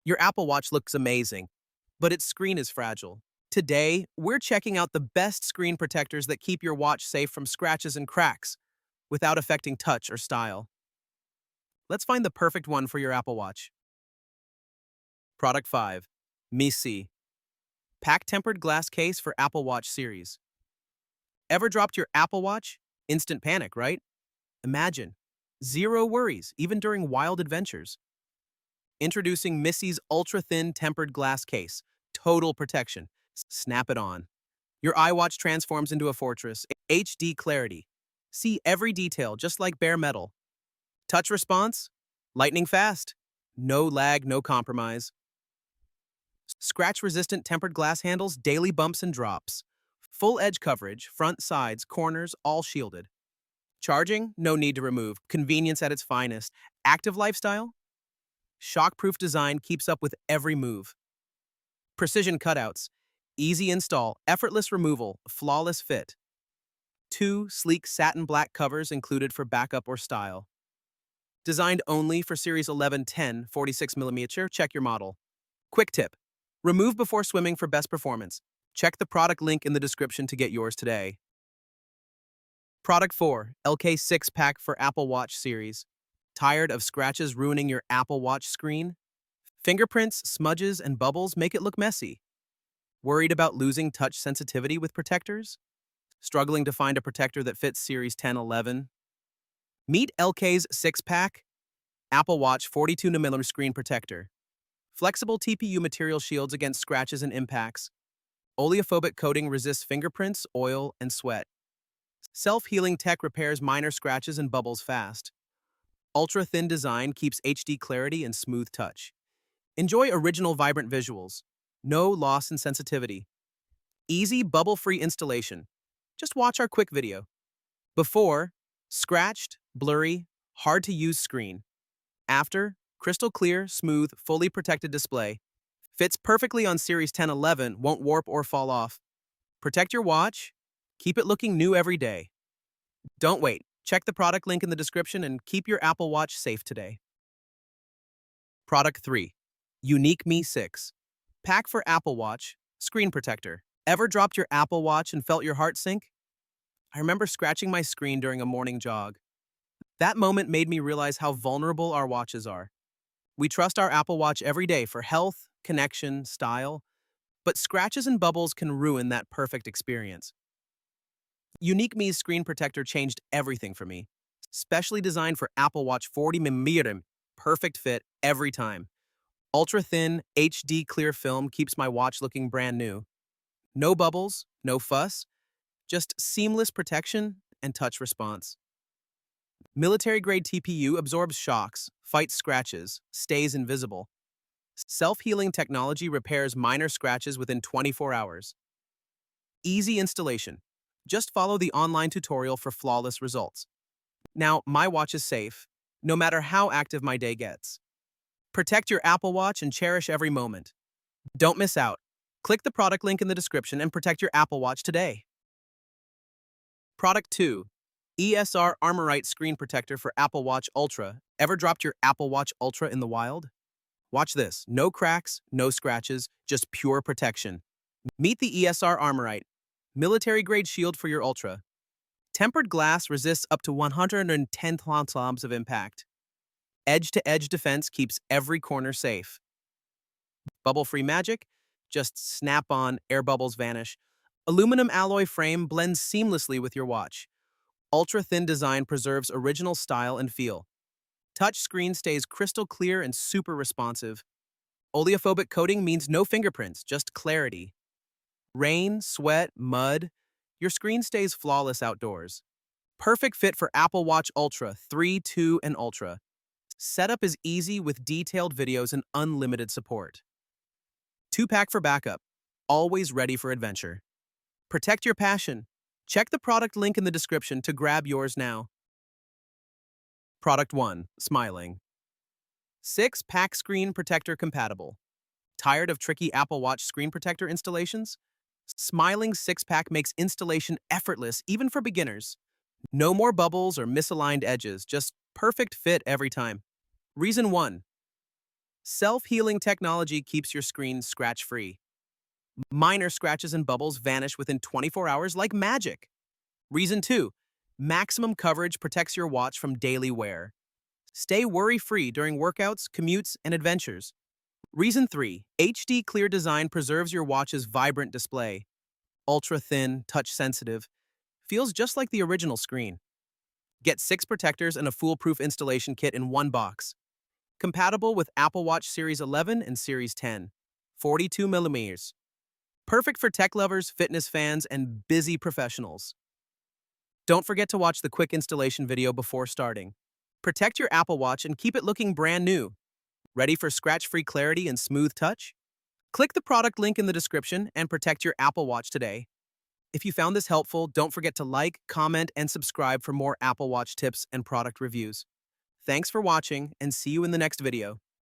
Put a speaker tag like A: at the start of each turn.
A: Your Apple Watch looks amazing, but its screen is fragile. Today, we're checking out the best screen protectors that keep your watch safe from scratches and cracks without affecting touch or style. Let's find the perfect one for your Apple Watch. Product 5. Misi. Pack tempered glass case for Apple Watch series. Ever dropped your Apple Watch? Instant panic, right? Imagine. Zero worries, even during wild adventures. Introducing Missy's ultra-thin tempered glass case. Total protection. Snap it on. Your iWatch transforms into a fortress. HD clarity. See every detail, just like bare metal. Touch response? Lightning fast. No lag, no compromise. Scratch-resistant tempered glass handles, daily bumps and drops. Full edge coverage, front, sides, corners, all shielded. Charging? No need to remove. Convenience at its finest. Active lifestyle? Shockproof design keeps up with every move. Precision cutouts. Easy install, effortless removal, flawless fit. 2 sleek satin black covers included for backup or style. Designed only for Series 1110 46mm. Check your model. Quick tip. Remove before swimming for best performance. Check the product link in the description to get yours today. Product 4. LK 6-pack for Apple Watch series. Tired of scratches ruining your Apple Watch screen? Fingerprints, smudges, and bubbles make it look messy. Worried about losing touch sensitivity with protectors? Struggling to find a protector that fits Series 1011? Meet LK's 6-pack Apple Watch 42mm screen protector. Flexible TPU material shields against scratches and impacts. Oleophobic coating resists fingerprints, oil, and sweat. Self-healing tech repairs minor scratches and bubbles fast. Ultra-thin design keeps HD clarity and smooth touch. Enjoy original vibrant visuals. No loss in sensitivity. Easy bubble-free installation. Just watch our quick video. Before, scratched, blurry, hard-to-use screen. After, crystal clear, smooth, fully protected display. Fits perfectly on Series 1011, won't warp or fall off. Protect your watch. Keep it looking new every day. Don't wait. Check the product link in the description and keep your Apple Watch safe today. Product 3. Unique Me 6. Pack for Apple Watch. Screen protector. Ever dropped your Apple Watch and felt your heart sink? I remember scratching my screen during a morning jog. That moment made me realize how vulnerable our watches are. We trust our Apple Watch every day for health, connection, style, but scratches and bubbles can ruin that perfect experience. Unique Me's screen protector changed everything for me. Specially designed for Apple Watch 40mm. Perfect fit every time. Ultra-thin, HD clear film keeps my watch looking brand new. No bubbles, no fuss, just seamless protection and touch response. Military-grade TPU absorbs shocks, fights scratches, stays invisible. Self-healing technology repairs minor scratches within 24 hours. Easy installation. Just follow the online tutorial for flawless results. Now, my watch is safe, no matter how active my day gets. Protect your Apple Watch and cherish every moment. Don't miss out. Click the product link in the description and protect your Apple Watch today. Product 2. ESR Armorite Screen Protector for Apple Watch Ultra. Ever dropped your Apple Watch Ultra in the wild? Watch this. No cracks, no scratches, just pure protection. Meet the ESR Armorite. Military-grade shield for your Ultra. Tempered glass resists up to 110 kilograms of impact. Edge-to-edge defense keeps every corner safe. Bubble-free magic? Just snap on, air bubbles vanish. Aluminum alloy frame blends seamlessly with your watch. Ultra-thin design preserves original style and feel. Touch screen stays crystal clear and super responsive. Oleophobic coating means no fingerprints, just clarity. Rain, sweat, mud, your screen stays flawless outdoors. Perfect fit for Apple Watch Ultra 3, 2, and Ultra. Setup is easy with detailed videos and unlimited support. 2-pack for backup, always ready for adventure. Protect your passion. Check the product link in the description to grab yours now. Product 1. Smiling. 6-pack screen protector compatible. Tired of tricky Apple Watch screen protector installations? Smiling 6-pack makes installation effortless even for beginners. No more bubbles or misaligned edges, just perfect fit every time. Reason 1. Self-healing technology keeps your screen scratch-free. Minor scratches and bubbles vanish within 24 hours like magic. Reason 2. Maximum coverage protects your watch from daily wear. Stay worry-free during workouts, commutes, and adventures. Reason 3. HD clear design preserves your watch's vibrant display. Ultra-thin, touch-sensitive. Feels just like the original screen. Get 6 protectors and a foolproof installation kit in one box. Compatible with Apple Watch Series 11 and Series 10. 42 millimeters. Perfect for tech lovers, fitness fans, and busy professionals. Don't forget to watch the quick installation video before starting. Protect your Apple Watch and keep it looking brand new. Ready for scratch-free clarity and smooth touch? Click the product link in the description and protect your Apple Watch today. If you found this helpful, don't forget to like, comment, and subscribe for more Apple Watch tips and product reviews. Thanks for watching, and see you in the next video.